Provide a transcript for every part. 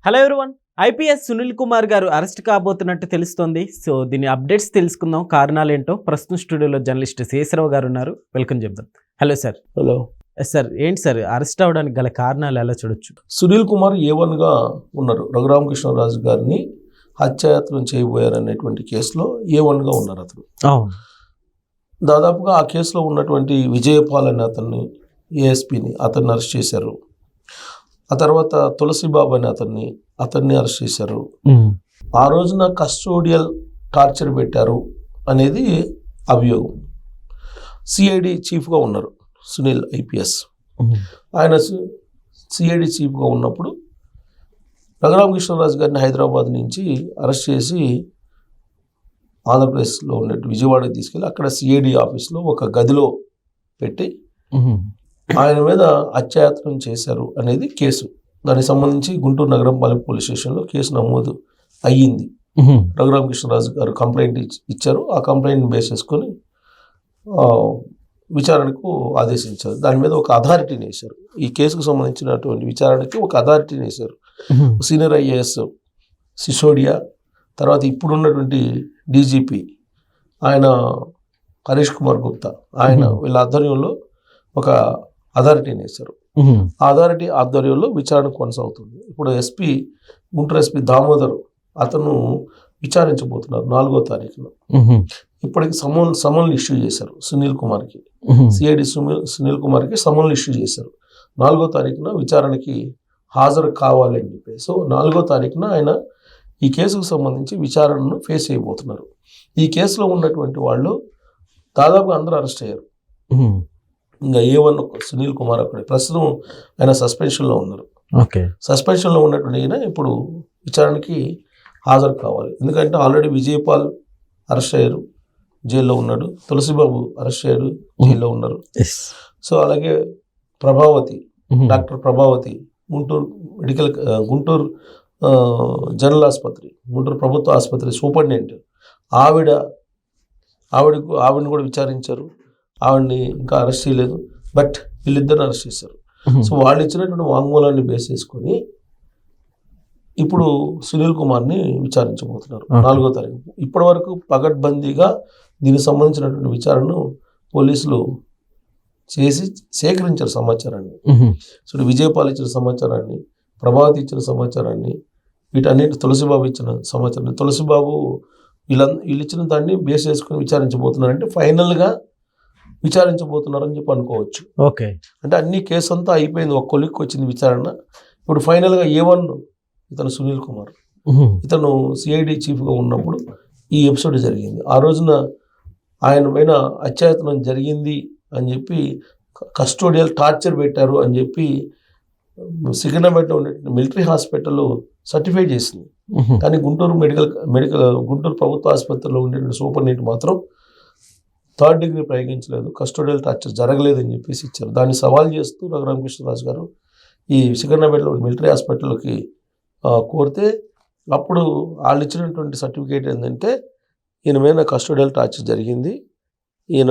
Hello everyone. IPS Sunil Kumar గారు arrest కాబోతున్నట్టు తెలుస్తోంది. So దీని అప్డేట్స్ తెలుసుకుందాం, కారణాలు ఏంటో. ప్రస్తుతం స్టూడియోలో జర్నలిస్ట్ శేషరావు గారు ఉన్నారు, వెల్కమ్ చెప్దాం. Hello sir. హలో సార్, ఏంటి సార్ అరెస్ట్ అవ్వడానికి గల కారణాలు ఎలా చూడొచ్చు? సునీల్ కుమార్ A1గా ఉన్నారు. రఘురామకృష్ణరాజు గారిని హత్యాయత్నం చేయబోయారనేటువంటి కేసులో A1గా ఉన్నారు అతను. దాదాపుగా ఆ కేసులో ఉన్నటువంటి విజయపాల్ అనే అతన్ని, ఏఎస్పీని అతన్ని అరెస్ట్ చేశారు. ఆ తర్వాత తులసిబాబు అనే అతన్ని అరెస్ట్ చేశారు. ఆ రోజున కస్టోడియల్ టార్చర్ పెట్టారు అనేది అభియోగం. సిఐడి చీఫ్గా ఉన్నారు సునీల్ ఐపీఎస్. ఆయన సిఐడి చీఫ్గా ఉన్నప్పుడు రఘురామకృష్ణరాజు గారిని హైదరాబాద్ నుంచి అరెస్ట్ చేసి ఆంధ్రప్రదేశ్లో ఉన్నట్టు విజయవాడకి తీసుకెళ్ళి అక్కడ సిఐడి ఆఫీస్లో ఒక గదిలో పెట్టి ఆయన మీద అత్యాయత్నం చేశారు అనేది కేసు. దానికి సంబంధించి గుంటూరు నగరంపాలెం పోలీస్ స్టేషన్లో కేసు నమోదు అయ్యింది. రఘురామకృష్ణరాజు గారు కంప్లైంట్ ఇచ్చారు. ఆ కంప్లైంట్ని బేస్ చేసుకొని విచారణకు ఆదేశించారు. దాని మీద ఒక అథారిటీని వేశారు. ఈ కేసుకు సంబంధించినటువంటి విచారణకి ఒక అథారిటీని వేశారు. సీనియర్ ఐఏఎస్ సిసోడియా, తర్వాత ఇప్పుడున్నటువంటి డీజీపీ ఆయన హరీష్ కుమార్ గుప్తా, ఆయన వీళ్ళ ఆధ్వర్యంలో ఒక అథారిటీని వేశారు. ఆ అథారిటీ ఆధ్వర్యంలో విచారణ కొనసాగుతుంది. ఇప్పుడు గుంటూరు ఎస్పీ దామోదర్ అతను విచారించబోతున్నారు 4వ తారీఖున. ఇప్పటికి సమన్లు ఇష్యూ చేశారు సునీల్ కుమార్కి. సిఐడి సునీల్ కుమార్కి సమన్లు ఇష్యూ చేశారు. 4వ తారీఖున విచారణకి హాజరు కావాలని చెప్పి. సో 4వ తారీఖున ఆయన ఈ కేసుకు సంబంధించి విచారణను ఫేస్ చేయబోతున్నారు. ఈ కేసులో ఉన్నటువంటి వాళ్ళు దాదాపు అందరూ అరెస్ట్ అయ్యారు. ఇంకా A1 సునీల్ కుమార్ అక్కడే. ప్రస్తుతం ఆయన సస్పెన్షన్లో ఉన్నారు. సస్పెన్షన్లో ఉన్నటువంటి ఆయన ఇప్పుడు విచారణకి హాజరు కావాలి. ఎందుకంటే ఆల్రెడీ విజయపాల్ అరెస్ట్ అయ్యారు, జైల్లో ఉన్నాడు. తులసిబాబు అరెస్ట్ అయ్యారు, జైల్లో ఉన్నారు. సో అలాగే ప్రభావతి, డాక్టర్ ప్రభావతి, గుంటూరు జనరల్ ఆసుపత్రి, గుంటూరు ప్రభుత్వ ఆసుపత్రి సూపరింటెండెంట్, ఆవిడని కూడా విచారించారు. ఆవిడని ఇంకా అరెస్ట్ చేయలేదు, బట్ వీళ్ళిద్దరిని అరెస్ట్ చేశారు. సో వాళ్ళు ఇచ్చినటువంటి వాంగ్మూలాన్ని బేస్ చేసుకొని ఇప్పుడు సునీల్ కుమార్ని విచారించబోతున్నారు 4వ తారీఖు. ఇప్పటి వరకు పగడ్బందీగా దీనికి సంబంధించినటువంటి విచారణను పోలీసులు చేసి సేకరించారు సమాచారాన్ని. సో విజయపాల్ ఇచ్చిన సమాచారాన్ని, ప్రభావతి ఇచ్చిన సమాచారాన్ని, వీటన్నిటి తులసిబాబు ఇచ్చిన సమాచారాన్ని, తులసిబాబు వీళ్ళు ఇచ్చిన దాన్ని బేస్ చేసుకుని విచారించబోతున్నారంటే ఫైనల్గా విచారించబోతున్నారని చెప్పి అనుకోవచ్చు. ఓకే, అంటే అన్ని కేసు అంతా అయిపోయింది, ఒక కొలిక్కి వచ్చింది విచారణ. ఇప్పుడు ఫైనల్గా A1 ఇతను సునీల్ కుమార్, ఇతను సిఐడి చీఫ్గా ఉన్నప్పుడు ఈ ఎపిసోడ్ జరిగింది. ఆ రోజున ఆయన పైన అత్యాయత్నం జరిగింది అని చెప్పి, కస్టోడియల్ టార్చర్ పెట్టారు అని చెప్పి సికింద్రాబాద్లో ఉండే మిలిటరీ హాస్పిటల్ సర్టిఫై చేసింది. కానీ గుంటూరు ప్రభుత్వ ఆసుపత్రిలో ఉండే సూపరింటెండెంట్ మాత్రం 3rd డిగ్రీ ప్రయోగించలేదు, కస్టోడియల్ టార్చర్ జరగలేదని చెప్పేసి ఇచ్చారు. దాన్ని సవాల్ చేస్తూ రఘురామకృష్ణరాజు గారు ఈ సికింద్రాబాద్లో మిలిటరీ హాస్పిటల్కి కోరితే, అప్పుడు వాళ్ళు ఇచ్చినటువంటి సర్టిఫికేట్ ఏంటంటే ఈయన మీద కస్టోడియల్ టార్చర్ జరిగింది, ఈయన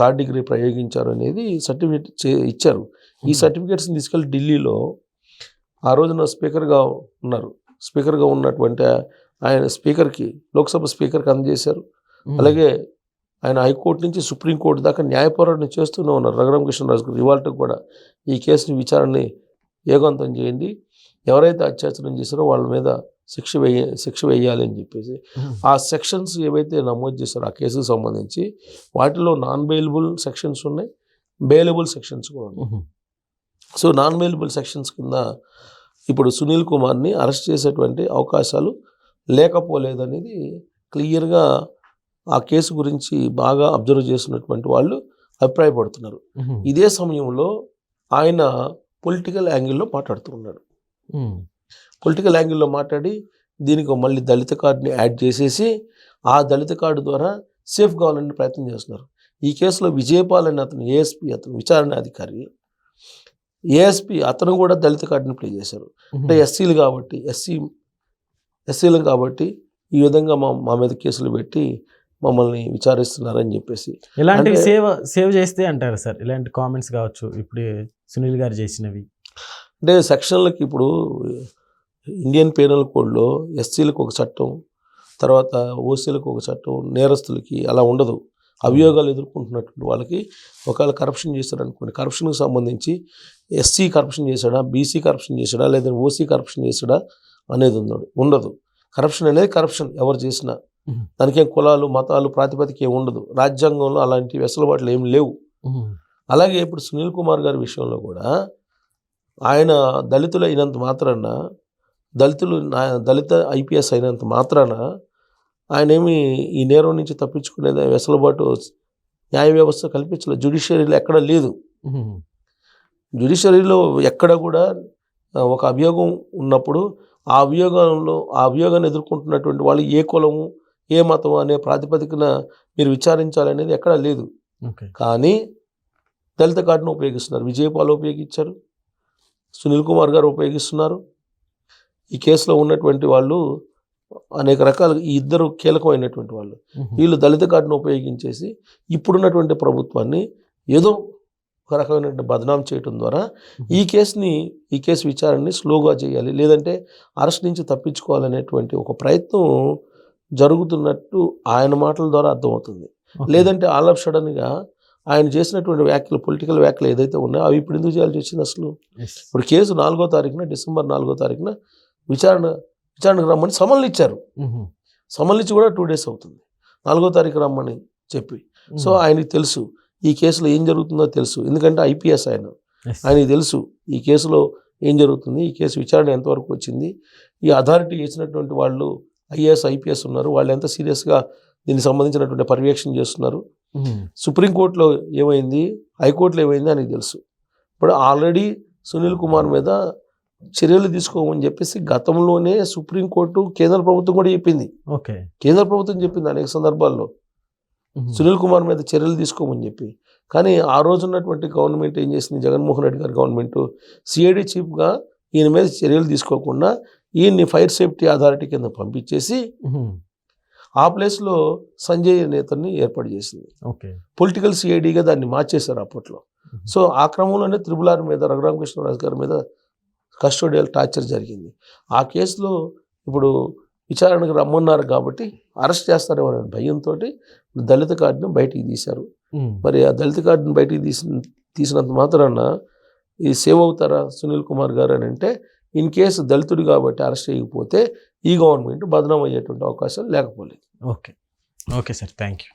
3rd డిగ్రీ ప్రయోగించారు అనేది సర్టిఫికేట్ ఇచ్చారు. ఈ సర్టిఫికేట్స్ని తీసుకెళ్ళి ఢిల్లీలో ఆ రోజున స్పీకర్గా ఉన్నటువంటి ఆయన స్పీకర్కి, లోక్సభ స్పీకర్కి అందజేశారు. అలాగే ఆయన హైకోర్టు నుంచి సుప్రీంకోర్టు దాకా న్యాయ పోరాటం చేస్తూనే ఉన్నారు. రఘురామకృష్ణరాజు గారు ఇవాళకు కూడా ఈ కేసుని విచారణని ఏకాంతం చేయండి, ఎవరైతే అత్యాచారం చేశారో వాళ్ళ మీద శిక్ష వేయాలి అని చెప్పేసి ఆ సెక్షన్స్ ఏవైతే నమోదు చేశారో ఆ కేసుకు సంబంధించి వాటిలో నాన్ బెయిలబుల్ సెక్షన్స్ ఉన్నాయి, బెయిలబుల్ సెక్షన్స్ కూడా ఉన్నాయి. సో నాన్ బెయిలబుల్ సెక్షన్స్ కింద ఇప్పుడు సునీల్ కుమార్ని అరెస్ట్ చేసేటువంటి అవకాశాలు లేకపోలేదనేది క్లియర్గా ఆ కేసు గురించి బాగా అబ్జర్వ్ చేస్తున్నటువంటి వాళ్ళు అభిప్రాయపడుతున్నారు. ఇదే సమయంలో ఆయన పొలిటికల్ యాంగిల్లో మాట్లాడుతున్నాడు. పొలిటికల్ యాంగిల్లో మాట్లాడి దీనికి మళ్ళీ దళిత కార్డుని యాడ్ చేసేసి ఆ దళిత కార్డు ద్వారా సేఫ్ కావాలని ప్రయత్నం చేస్తున్నారు. ఈ కేసులో విజయపాల్ అనే అతను ఏఎస్పీ, అతను విచారణ అధికారి, ఏఎస్పీ అతను కూడా దళిత కార్డుని ప్లే చేశారు. అంటే ఎస్సీలు కాబట్టి ఈ విధంగా మా మీద కేసులు పెట్టి మమ్మల్ని విచారిస్తున్నారని చెప్పేసి ఇలాంటివి సేవ్ చేస్తే అంటారు సార్. ఇలాంటి కామెంట్స్ కావచ్చు ఇప్పుడు సునీల్ గారు చేసినవి. అంటే సెక్షన్లకి ఇప్పుడు ఇండియన్ పీనల్ కోడ్లో ఎస్సీలకు ఒక చట్టం, తర్వాత ఓసీలకు ఒక చట్టం, నేరస్తులకి అలా ఉండదు. అభియోగాలు ఎదుర్కొంటున్నటువంటి వాళ్ళకి ఒకవేళ కరప్షన్ చేశారనుకోండి, కరప్షన్కి సంబంధించి ఎస్సీ కరప్షన్ చేశాడా, బీసీ కరప్షన్ చేశాడా, లేదా ఓసీ కరప్షన్ చేశాడా అనేది ఉండదు. కరప్షన్ అనేది కరప్షన్ ఎవరు చేసినా, దానికేం కులాలు మతాలు ప్రాతిపదిక ఏమి ఉండదు. రాజ్యాంగంలో అలాంటి వెసులుబాట్లు ఏమి లేవు. అలాగే ఇప్పుడు సునీల్ కుమార్ గారి విషయంలో కూడా ఆయన దళితులు అయినంత మాత్రాన, దళిత ఐపీఎస్ అయినంత మాత్రాన ఆయన ఏమి ఈ నేరం నుంచి తప్పించుకునే వెసులుబాటు న్యాయ వ్యవస్థ కల్పించలేదు. జ్యుడిషియరీలో ఎక్కడ లేదు. జ్యుడిషియరీలో ఎక్కడ కూడా ఒక అభియోగం ఉన్నప్పుడు ఆ అభియోగాన్ని ఎదుర్కొంటున్నటువంటి వాళ్ళు ఏ కులము ఏ మతం అనే ప్రాతిపదికన మీరు విచారించాలనేది ఎక్కడా లేదు. కానీ దళిత కార్డును ఉపయోగిస్తున్నారు. విజయపాల్ ఉపయోగించారు, సునీల్ కుమార్ గారు ఉపయోగిస్తున్నారు. ఈ కేసులో ఉన్నటువంటి వాళ్ళు అనేక రకాల ఈ ఇద్దరు కీలకమైనటువంటి వాళ్ళు. వీళ్ళు దళిత కార్డును ఉపయోగించేసి ఇప్పుడున్నటువంటి ప్రభుత్వాన్ని ఏదో ఒక రకమైనటువంటి బదనాం చేయడం ద్వారా ఈ కేసు విచారణని స్లోగా చేయాలి, లేదంటే అరెస్ట్ నుంచి తప్పించుకోవాలనేటువంటి ఒక ప్రయత్నం జరుగుతున్నట్టు ఆయన మాటల ద్వారా అర్థమవుతుంది. లేదంటే ఆల్ ఆఫ్ సడన్గా ఆయన చేసినటువంటి వ్యాఖ్యలు, పొలిటికల్ వ్యాఖ్యలు ఏదైతే ఉన్నాయో అవి ఇప్పుడు ఎందుకు చేయాల్సి వచ్చింది అసలు? ఇప్పుడు కేసు 4వ తారీఖున, డిసెంబర్ 4వ తారీఖున విచారణకు రమ్మని సమన్లు ఇచ్చారు. సమన్లు ఇచ్చి కూడా 2 days అవుతుంది. 4వ తారీఖు రమ్మని చెప్పి. సో ఆయనకి తెలుసు ఈ కేసులో ఏం జరుగుతుందో తెలుసు. ఎందుకంటే ఐపీఎస్ ఆయనకి తెలుసు ఈ కేసులో ఏం జరుగుతుంది, ఈ కేసు విచారణ ఎంతవరకు వచ్చింది, ఈ అథారిటీ చేసినటువంటి వాళ్ళు ఐఏఎస్ ఐపీఎస్ ఉన్నారు, వాళ్ళు ఎంత సీరియస్గా దీనికి సంబంధించినటువంటి పర్యవేక్షణ చేస్తున్నారు, సుప్రీంకోర్టులో ఏమైంది, హైకోర్టులో ఏమైంది ఆయనకి తెలుసు. ఇప్పుడు ఆల్రెడీ సునీల్ కుమార్ మీద చర్యలు తీసుకోమని చెప్పేసి గతంలోనే సుప్రీంకోర్టు కేంద్ర ప్రభుత్వం కూడా చెప్పింది. కేంద్ర ప్రభుత్వం చెప్పింది అనేక సందర్భాల్లో సునీల్ కుమార్ మీద చర్యలు తీసుకోమని చెప్పి. కానీ ఆ రోజు ఉన్నటువంటి గవర్నమెంట్ ఏం చేసింది, జగన్మోహన్ రెడ్డి గారి గవర్నమెంట్ సిఐడి చీఫ్గా ఈయన మీద చర్యలు తీసుకోకుండా ఈయన్ని ఫైర్ సేఫ్టీ అథారిటీ కింద పంపించేసి ఆ ప్లేస్లో సంజయ్ నేతని ఏర్పాటు చేసింది. పొలిటికల్ సిఐడిగా దాన్ని మార్చేశారు అప్పట్లో. సో ఆ క్రమంలోనే RRR మీద, రఘురామకృష్ణరాజు గారి మీద కస్టోడియల్ టార్చర్ జరిగింది. ఆ కేసులో ఇప్పుడు విచారణకు రమ్మన్నారు కాబట్టి అరెస్ట్ చేస్తారేమో అనే భయంతో దళిత కార్డును బయటికి తీశారు. మరి ఆ దళిత కార్డును బయటికి తీసినంత మాత్రాన ఈ సేవ్ అవుతారా సునీల్ కుమార్ గారు అని అంటే, ఇన్ కేసు దళితుడు కాబట్టి అరెస్ట్ చేయకపోతే ఈ గవర్నమెంట్ బదనాం అయ్యేటువంటి అవకాశం లేకపోలేదు. Okay sir, thank you.